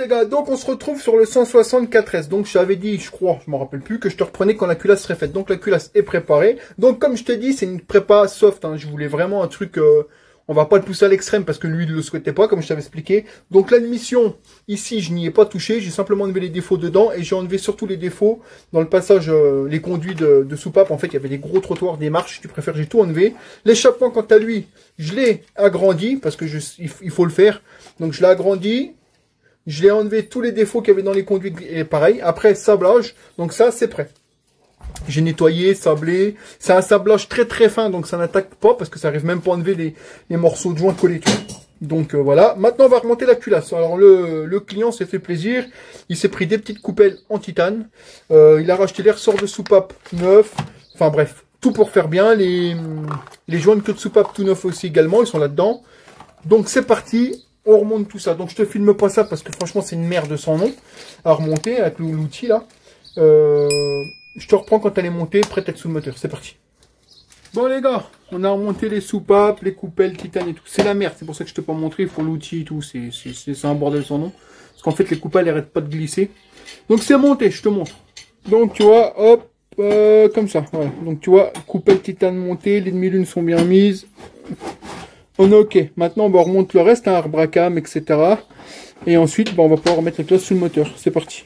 les gars, donc on se retrouve sur le 164S. Donc je t'avais dit, je crois, je me rappelle plus, que je te reprenais quand la culasse serait faite. Donc la culasse est préparée. Donc comme je t'ai dit, c'est une prépa soft. Hein. Je voulais vraiment un truc, on va pas le pousser à l'extrême parce que lui il le souhaitait pas, comme je t'avais expliqué. Donc l'admission, ici je n'y ai pas touché. J'ai simplement enlevé les défauts dedans et j'ai enlevé surtout les défauts dans le passage, les conduits de soupape. En fait, il y avait des gros trottoirs, des marches, si tu préfères, j'ai tout enlevé. L'échappement, quant à lui, je l'ai agrandi parce que il faut le faire. Donc je l'ai agrandi. Je l'ai enlevé tous les défauts qu'il y avait dans les conduits et pareil. Après, sablage. Donc ça, c'est prêt. J'ai nettoyé, sablé. C'est un sablage très très fin, donc ça n'attaque pas parce que ça arrive même pas à enlever les morceaux de joint collés. Donc voilà. Maintenant, on va remonter la culasse. Alors le client s'est fait plaisir. Il s'est pris des petites coupelles en titane. Il a racheté les ressorts de soupape neufs. Enfin bref, tout pour faire bien. Les joints de queue de soupape tout neufs aussi également. Ils sont là-dedans. Donc c'est parti. On remonte tout ça. Donc je te filme pas ça parce que franchement c'est une merde sans nom à remonter avec l'outil là. Je te reprends quand elle est montée, prête à être sous le moteur. C'est parti. Bon les gars, on a remonté les soupapes, les coupelles, titane et tout. C'est la merde, c'est pour ça que je t'ai pas montré. Il faut l'outil et tout. C'est un bordel sans nom. Parce qu'en fait les coupelles elles arrêtent pas de glisser. Donc c'est monté, je te montre. Donc tu vois, hop, comme ça. Voilà. Donc tu vois, coupelles titane montées, les demi-lunes sont bien mises. On est ok. Maintenant, on remonte le reste, hein, arbre à cam, etc. Et ensuite, on va pouvoir remettre la culasse sous le moteur. C'est parti.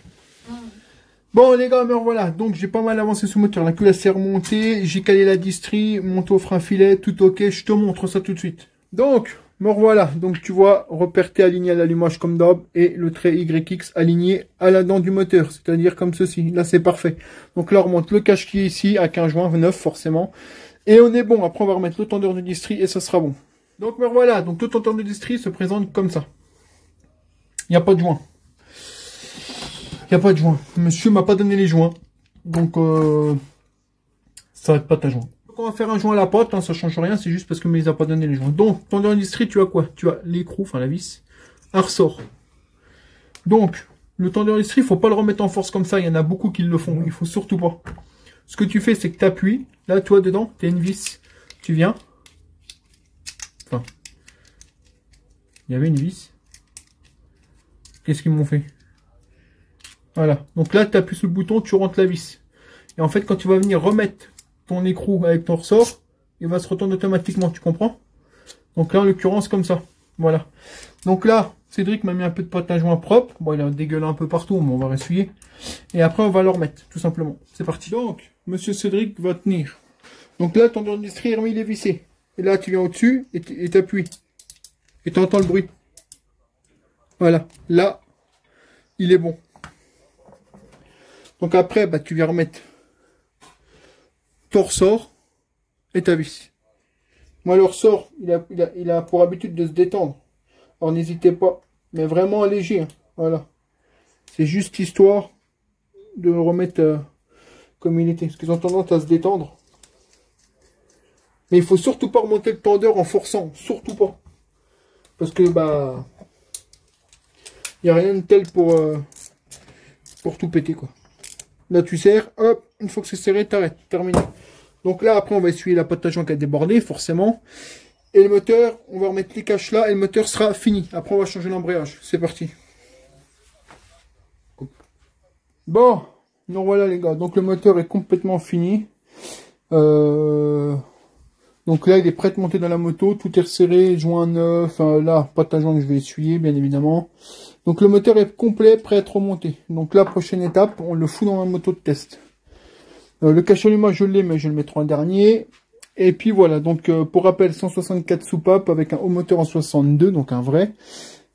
Bon, les gars, me revoilà. Donc, j'ai pas mal avancé sous le moteur. La culasse est remontée. J'ai calé la distrie, monté au frein filet, tout ok. Je te montre ça tout de suite. Donc, me revoilà. Donc, tu vois, repère T aligné à l'allumage comme d'hab et le trait YX aligné à la dent du moteur. C'est-à-dire comme ceci. Là, c'est parfait. Donc, là, on remonte le cache qui est ici avec un joint neuf, forcément. Et on est bon. Après, on va remettre le tendeur de distrie et ça sera bon. Donc me voilà, donc le tendeur de distrie se présente comme ça. Il n'y a pas de joint. Il n'y a pas de joint. Monsieur m'a pas donné les joints. Donc ça va être pas ta joint. Donc on va faire un joint à la pâte, hein, ça change rien, c'est juste parce que ne les a pas donné les joints. Donc, tendeur de distrie, tu as quoi? Tu as l'écrou, enfin la vis, un ressort. Donc, le tendeur de distrie, il ne faut pas le remettre en force comme ça, il y en a beaucoup qui le font, il faut surtout pas. Ce que tu fais, c'est que tu appuies, là toi dedans, tu as une vis, tu viens. Enfin, il y avait une vis. Qu'est-ce qu'ils m'ont fait? Voilà. Donc là, tu appuies sur le bouton, tu rentres la vis. Et en fait, quand tu vas venir remettre ton écrou avec ton ressort, il va se retourner automatiquement, tu comprends? Donc là, en l'occurrence, comme ça. Voilà. Donc là, Cédric m'a mis un peu de pâte à joint propre. Bon, il a dégueulé un peu partout, mais on va ressuyer. Et après, on va le remettre, tout simplement. C'est parti. Donc, monsieur Cédric va tenir. Donc là, ton industrie est remis, il est vissé. Et là, tu viens au-dessus et tu appuies. Et tu entends le bruit. Voilà. Là, il est bon. Donc après, bah, tu viens remettre ton ressort et ta vis. Moi, le ressort, il a pour habitude de se détendre. Alors, n'hésitez pas. Mais vraiment léger. Hein. Voilà. C'est juste histoire de le remettre comme il était. Parce qu'ils ont tendance à se détendre. Mais il faut surtout pas remonter le tendeur en forçant. Surtout pas. Parce que, bah... il n'y a rien de tel pour tout péter, quoi. Là, tu serres. Hop. Une fois que c'est serré, t'arrêtes. Terminé. Donc là, après, on va essuyer la pâte à joint qui a débordé, forcément. Et le moteur, on va remettre les caches là. Et le moteur sera fini. Après, on va changer l'embrayage. C'est parti. Bon. Donc voilà, les gars. Donc le moteur est complètement fini. Donc là, il est prêt à monter dans la moto. Tout est resserré, joint neuf. Là, pâte à joint que je vais essuyer, bien évidemment. Donc le moteur est complet, prêt à être remonté. Donc la prochaine étape, on le fout dans la moto de test. Le cache allumage, je l'ai, mais je le mettrai en dernier. Et puis voilà, donc pour rappel, 164 soupapes avec un haut moteur en 62, donc un vrai.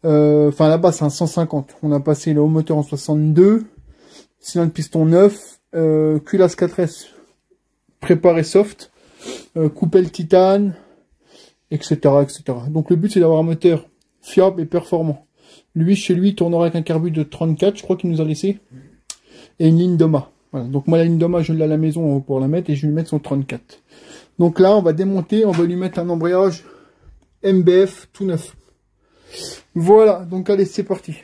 Enfin là-bas, c'est un 150. On a passé le haut moteur en 62. Cylindre piston neuf. Culasse 4S préparé soft. Coupelle titane, etc., etc. Donc le but, c'est d'avoir un moteur fiable et performant. Lui, chez lui, il tournera avec un carbu de 34, je crois qu'il nous a laissé. Et une ligne d'OMA. Voilà. Donc moi, la ligne d'OMA, je l'ai à la maison pour la mettre et je vais lui mettre son 34. Donc là, on va démonter, on va lui mettre un embrayage MBF tout neuf. Voilà, donc allez, c'est parti.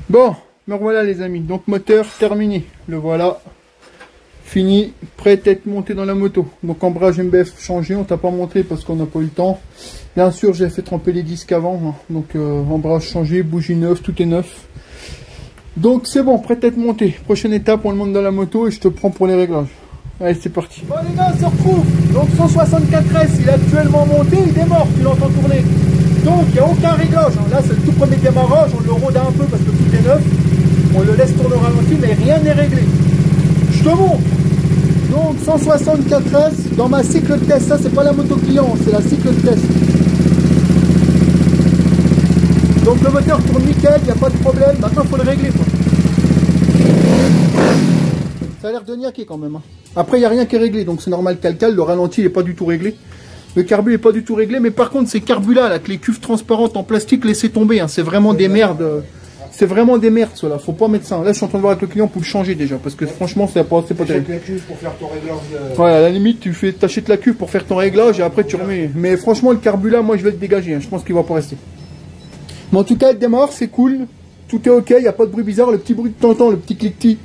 Bon, me revoilà les amis. Donc moteur terminé. Le voilà. Fini, prêt à être monté dans la moto. Donc embrayage MBF changé, on t'a pas montré parce qu'on n'a pas eu le temps. Bien sûr, j'ai fait tremper les disques avant, hein. Donc embrayage changé, bougie neuve, tout est neuf. Donc c'est bon, prêt à être monté. Prochaine étape, on le monte dans la moto et je te prends pour les réglages. Allez, c'est parti. Bon les gars, on se retrouve. Donc 164S, il est actuellement monté, il démarre, tu l'entends tourner. Donc il n'y a aucun réglage, hein. Là c'est le tout premier démarrage, on le rôde un peu parce que tout est neuf. On le laisse tourner au ralenti, mais rien n'est réglé. Je te montre. Donc 164S dans ma cycle de test, ça c'est pas la moto client, c'est la cycle de test. Donc le moteur tourne nickel, il n'y a pas de problème, maintenant il faut le régler quoi. Ça a l'air de niaquer quand même, hein. Après il n'y a rien qui est réglé, donc c'est normal calcal, le ralenti il n'est pas du tout réglé. Le carbu n'est pas du tout réglé, mais par contre ces carbus là, avec les cuves transparentes en plastique, laissez tomber, hein. C'est vraiment des merdes. C'est vraiment des merdes, cela. Faut pas mettre ça. Là, je suis en train de voir avec le client pour le changer déjà. Parce que franchement, c'est pas terrible. La cuve pour faire ton réglage. Ouais, à la limite, t'achètes la cuve pour faire ton réglage et après tu remets. Mais franchement, le carbu là, moi, je vais le dégager, hein. Je pense qu'il va pas rester. Mais en tout cas, il démarre, c'est cool. Tout est ok, il n'y a pas de bruit bizarre. Le petit bruit de t'entends, le petit cliquetis,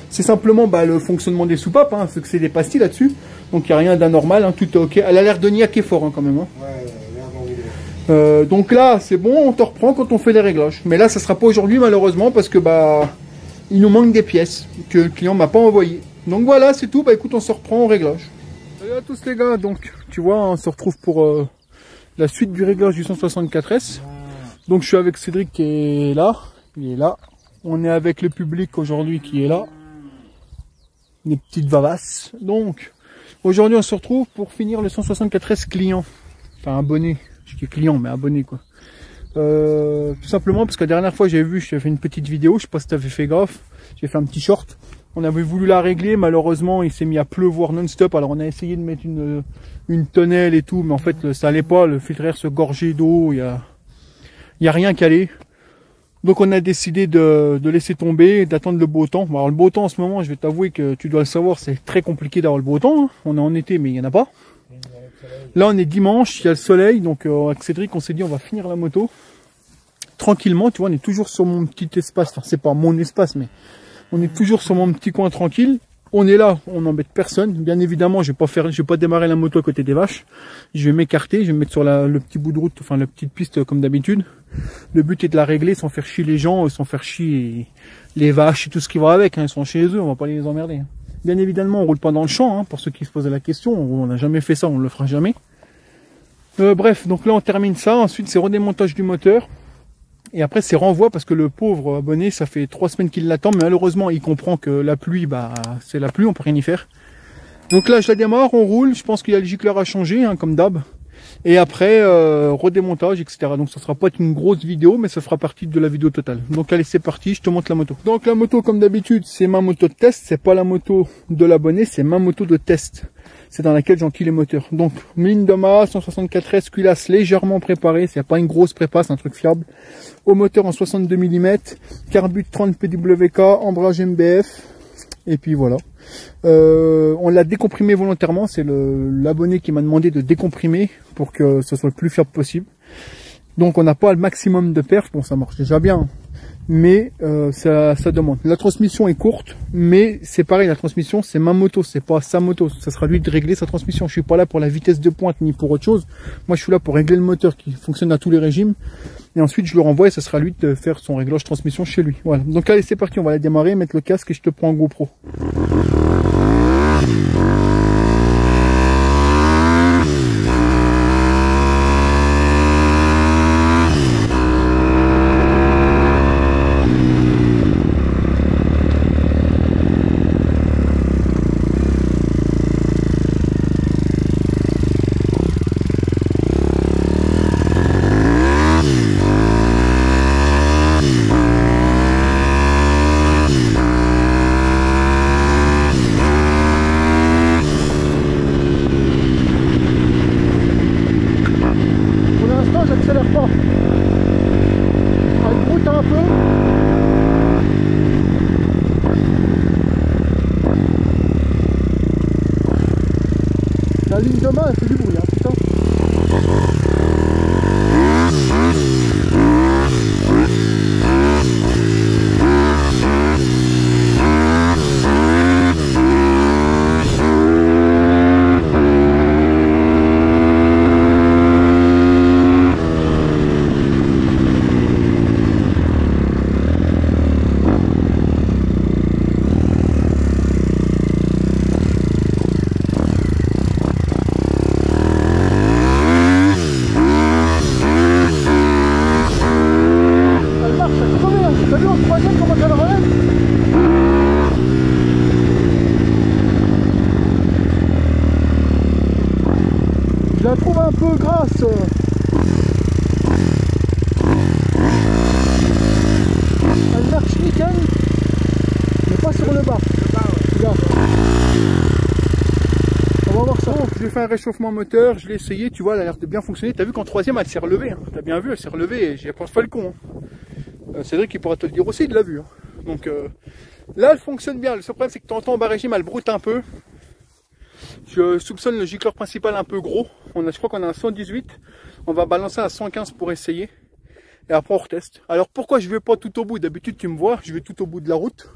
c'est simplement le fonctionnement des soupapes. Hein, parce que c'est des pastilles là-dessus. Donc, il n'y a rien d'anormal. Hein, tout est ok. Elle a l'air de niaquer fort hein, quand même. Hein. Donc là, c'est bon, on te reprend quand on fait les réglages. Mais là, ça sera pas aujourd'hui malheureusement parce que il nous manque des pièces que le client m'a pas envoyé. Donc voilà, c'est tout. Écoute, on se reprend au réglage. Salut à tous les gars. Donc tu vois, on se retrouve pour la suite du réglage du 164S. Donc je suis avec Cédric qui est là. Il est là. On est avec le public aujourd'hui qui est là. Des petites vavasses. Donc aujourd'hui, on se retrouve pour finir le 164S client. Enfin abonné. Je dis client mais abonné quoi. Tout simplement parce que la dernière fois j'ai fait une petite vidéo, je sais pas si t'avais fait gaffe, j'ai fait un petit short, on avait voulu la régler, malheureusement il s'est mis à pleuvoir non-stop, alors on a essayé de mettre une tonnelle et tout, mais en fait ça allait pas, le filtre air se gorgeait d'eau, il y a rien qui allait. Donc on a décidé de laisser tomber, d'attendre le beau temps. Bon, alors le beau temps en ce moment, je vais t'avouer que tu dois le savoir, c'est très compliqué d'avoir le beau temps, hein. On est en été mais il y en a pas. Là on est dimanche, il y a le soleil, donc avec Cédric on s'est dit on va finir la moto tranquillement, tu vois, on est toujours sur mon petit espace, enfin c'est pas mon espace mais on est toujours sur mon petit coin tranquille, on est là, on n'embête personne, bien évidemment je vais pas démarrer la moto à côté des vaches, je vais m'écarter, je vais me mettre sur le petit bout de route, enfin la petite piste comme d'habitude, le but est de la régler sans faire chier les gens, sans faire chier les vaches et tout ce qui va avec, hein. Ils sont chez eux, on va pas les emmerder, hein. Bien évidemment, on roule pas dans le champ, hein, pour ceux qui se posaient la question. On n'a jamais fait ça, on ne le fera jamais. Bref, donc là on termine ça. Ensuite, c'est redémontage du moteur. Et après, c'est renvoi parce que le pauvre abonné, ça fait 3 semaines qu'il l'attend. Mais malheureusement, il comprend que la pluie, c'est la pluie, on peut rien y faire. Donc là, je la démarre, on roule. Je pense qu'il y a le gicleur à changer, hein, comme d'hab. Et après, redémontage, etc. Donc ça sera pas une grosse vidéo, mais ça fera partie de la vidéo totale. Donc allez, c'est parti, je te montre la moto. Donc la moto, comme d'habitude, c'est ma moto de test. C'est pas la moto de l'abonné, c'est ma moto de test. C'est dans laquelle j'enquille les moteurs. Donc, ligne de mât, 164S, culasse légèrement préparée. C'est pas une grosse prépa, c'est un truc fiable. Au moteur en 62 mm, carbu de 30 PWK, embrayage MBF. Et puis voilà. On l'a décomprimé volontairement, c'est l'abonné qui m'a demandé de décomprimer pour que ce soit le plus fiable possible. Donc on n'a pas le maximum de perf, bon ça marche déjà bien, mais ça demande. La transmission est courte, mais c'est pareil, la transmission c'est ma moto, c'est pas sa moto, ça sera lui de régler sa transmission. Je suis pas là pour la vitesse de pointe ni pour autre chose, moi je suis là pour régler le moteur qui fonctionne à tous les régimes, et ensuite je le renvoie et ça sera lui de faire son réglage transmission chez lui. Voilà, donc allez c'est parti, on va la démarrer, mettre le casque et je te prends en GoPro. J'accélère pas. Elle broute un peu. La ligne de main elle fait du bruit, hein, putain. peu grasse. Elle marche nickel, mais pas sur le bas. Regarde. On va voir ça. J'ai fait un réchauffement moteur, je l'ai essayé, tu vois, elle a l'air de bien fonctionner. T'as vu qu'en troisième, elle s'est relevée. Hein. T'as bien vu, elle s'est relevée et j'ai pas fait le con. Hein. Cédric, qui pourra te le dire aussi, il l'a vu. Hein. Donc là, elle fonctionne bien. Le seul problème, c'est que de temps en temps, en bas régime, elle broute un peu. Je soupçonne le gicleur principal un peu gros. Je crois qu'on a un 118. On va balancer à 115 pour essayer. Et après, on reteste. Alors, pourquoi je vais pas tout au bout? D'habitude, tu me vois, je vais tout au bout de la route.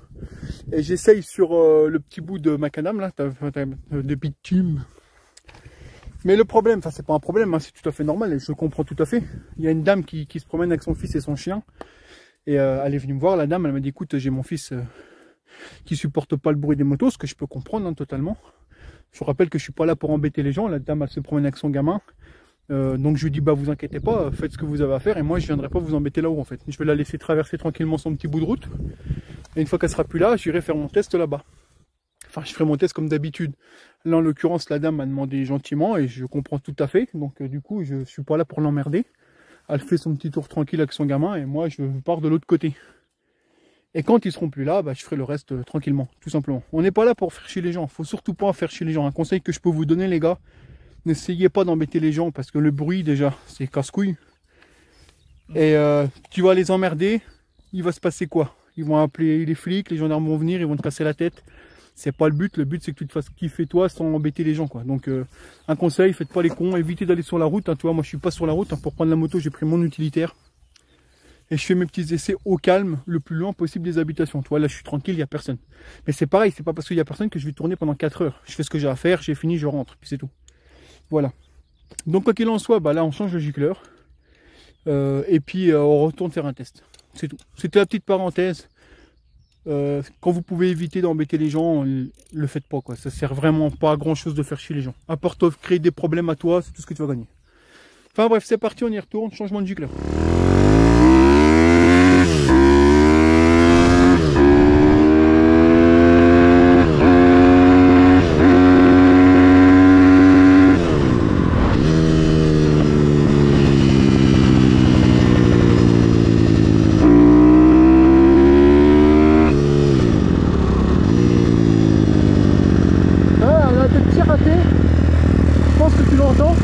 Et j'essaye sur le petit bout de macadam, là, de bitume. Mais le problème, enfin, c'est pas un problème, hein, c'est tout à fait normal et je le comprends tout à fait. Il y a une dame qui se promène avec son fils et son chien. Et elle est venue me voir, la dame, elle m'a dit, écoute, j'ai mon fils qui supporte pas le bruit des motos, ce que je peux comprendre hein, totalement. Je vous rappelle que je suis pas là pour embêter les gens. La dame, elle se promène avec son gamin. Donc je lui dis, bah vous inquiétez pas, faites ce que vous avez à faire et moi je viendrai pas vous embêter là-haut en fait. Je vais la laisser traverser tranquillement son petit bout de route. Et une fois qu'elle sera plus là, j'irai faire mon test là-bas. Enfin, je ferai mon test comme d'habitude. Là, en l'occurrence, la dame m'a demandé gentiment et je comprends tout à fait. Donc du coup, je suis pas là pour l'emmerder. Elle fait son petit tour tranquille avec son gamin et moi je pars de l'autre côté. Et quand ils seront plus là, bah, je ferai le reste tranquillement, tout simplement. On n'est pas là pour faire chier les gens. Faut surtout pas faire chier les gens. Un conseil que je peux vous donner, les gars, n'essayez pas d'embêter les gens parce que le bruit, déjà, c'est casse-couille. Et tu vas les emmerder, il va se passer quoi? Ils vont appeler les flics, les gendarmes vont venir, ils vont te casser la tête. C'est pas le but. Le but, c'est que tu te fasses kiffer toi sans embêter les gens, quoi. Donc, un conseil, faites pas les cons, évitez d'aller sur la route. Hein. Tu vois, moi, je suis pas sur la route. Hein. Pour prendre la moto, j'ai pris mon utilitaire. Et je fais mes petits essais au calme, le plus loin possible des habitations. Tu vois, là, je suis tranquille, il n'y a personne. Mais c'est pareil, c'est pas parce qu'il n'y a personne que je vais tourner pendant 4 heures. Je fais ce que j'ai à faire, j'ai fini, je rentre, puis c'est tout. Voilà. Donc, quoi qu'il en soit, bah là, on change le gicleur. Et puis, on retourne faire un test. C'est tout. C'était la petite parenthèse. Quand vous pouvez éviter d'embêter les gens, le faites pas, quoi. Ça sert vraiment pas à grand chose de faire chier les gens. À part créer des problèmes à toi, c'est tout ce que tu vas gagner. Enfin bref, c'est parti, on y retourne, changement de gicleur. Je pense que tu l'entends.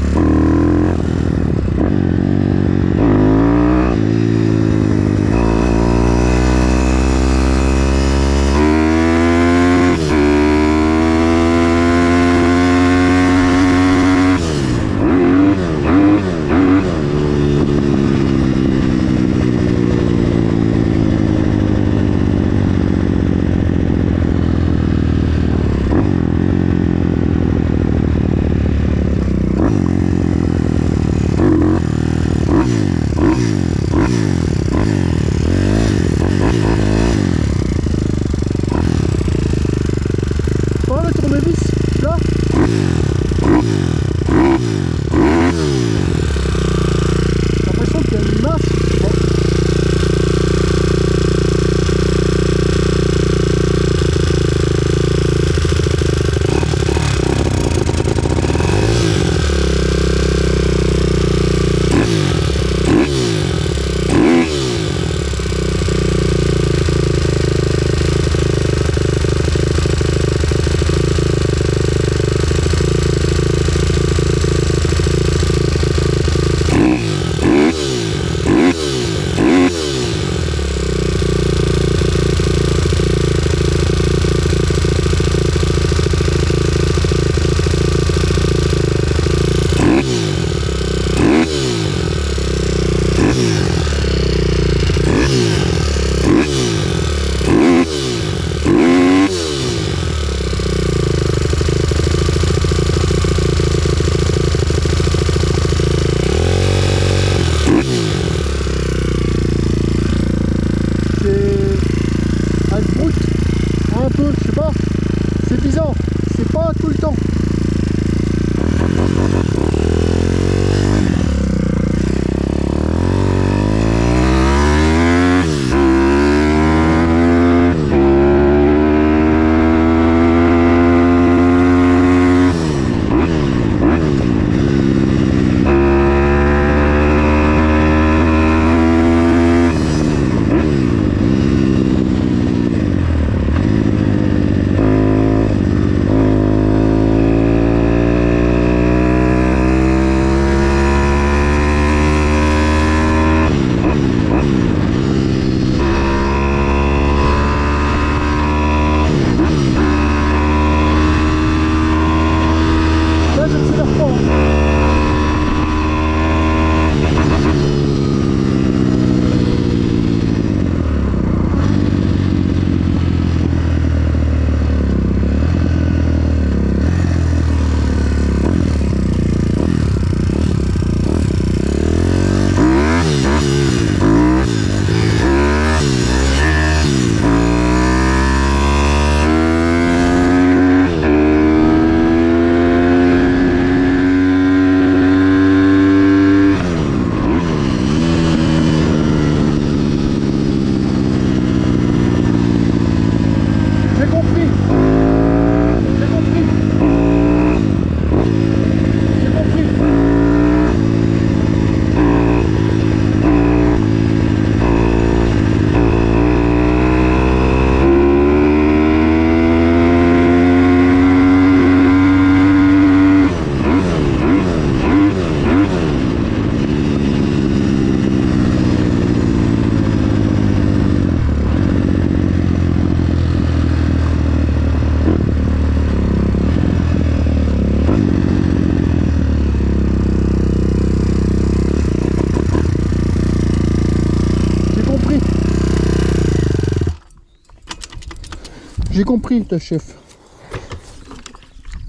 J'ai compris, ta chef.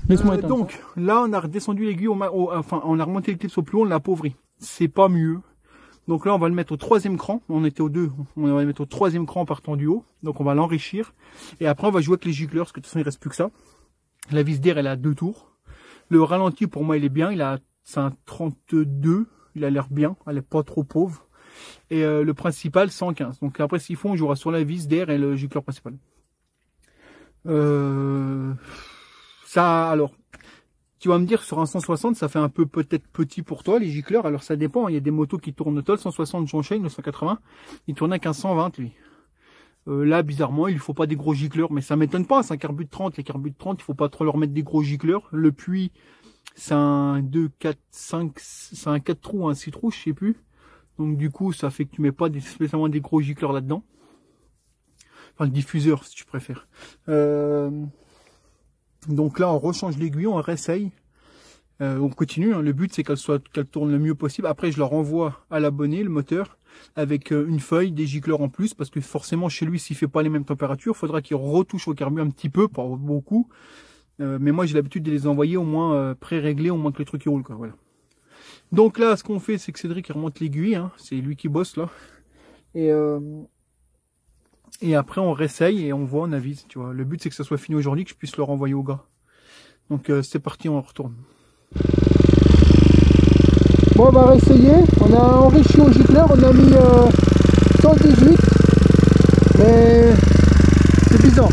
Laisse-moi éteindre. Donc, là, on a redescendu l'aiguille, enfin, on a remonté les clips au plus haut, on l'a appauvri. C'est pas mieux. Donc là, on va le mettre au 3e cran. On était au 2. On va le mettre au 3e cran en partant du haut. Donc on va l'enrichir. Et après, on va jouer avec les gicleurs, parce que de toute façon, il reste plus que ça. La vis d'air, elle a 2 tours. Le ralenti, pour moi, il est bien. C'est un 32. Il a l'air bien. Elle est pas trop pauvre. Et le principal, 115. Donc après, s'il faut, on jouera sur la vis d'air et le gicleur principal. Ça, alors... Tu vas me dire, sur un 160, ça fait un peu peut-être petit pour toi, les gicleurs. Alors ça dépend, il y a des motos qui tournent au toll, 160 John Shane, le 180, il tournait avec un 120 lui. Là, bizarrement, il ne faut pas des gros gicleurs, mais ça m'étonne pas, c'est un carbu de 30, les carbus de 30, il faut pas trop leur mettre des gros gicleurs. Le puits, c'est un 2, 4, 5, c'est un 4 trous, un 6 trous, je sais plus. Donc du coup, ça fait que tu mets pas spécialement des gros gicleurs là-dedans. Enfin, le diffuseur, si tu préfères. Donc là, on rechange l'aiguille, on réessaye. On continue, hein. Le but, c'est qu'elle tourne le mieux possible. Après, je leur renvoie à l'abonné, le moteur, avec une feuille, des gicleurs en plus, parce que forcément, chez lui, s'il fait pas les mêmes températures, il faudra qu'il retouche au carbu un petit peu, pas beaucoup. Mais moi, j'ai l'habitude de les envoyer au moins pré-réglés, au moins que le truc il roule, quoi. Voilà. Donc là, ce qu'on fait, c'est que Cédric il remonte l'aiguille, hein. C'est lui qui bosse là. Et après, on réessaye et on voit, on avise, tu vois. Le but, c'est que ça soit fini aujourd'hui, que je puisse le renvoyer au gars. Donc, c'est parti, on retourne. Bon, on va réessayer. On a enrichi au gicleur, on a mis 118. Mais c'est bizarre.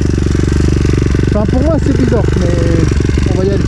Enfin, pour moi, c'est bizarre, mais on va y aller.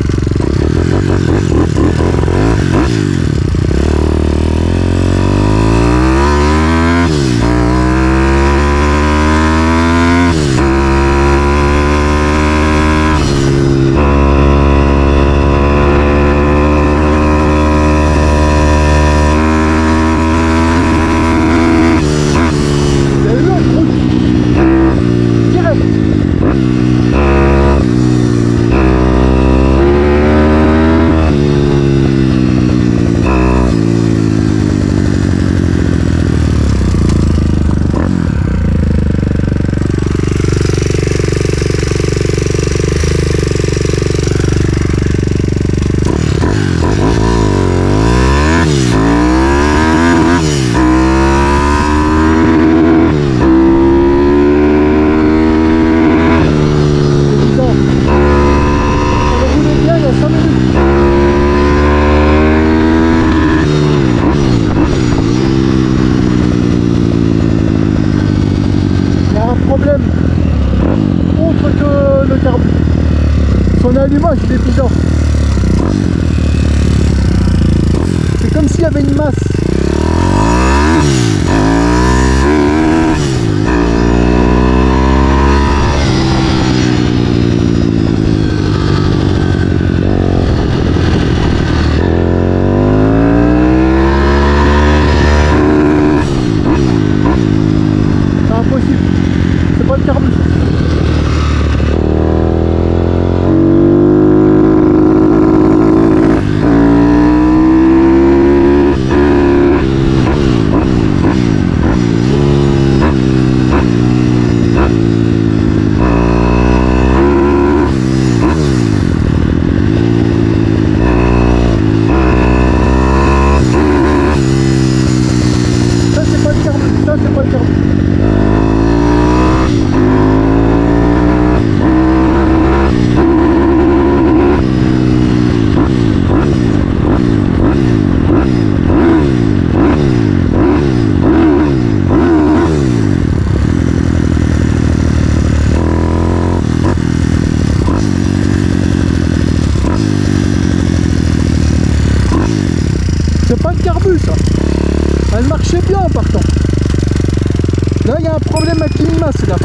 Son allumage il est bizarre. C'est comme s'il y avait une masse. C'est impossible. C'est pas le carbu. C'est pas le carbu ça. Elle marchait bien en partant. Là il y a un problème avec une masse là.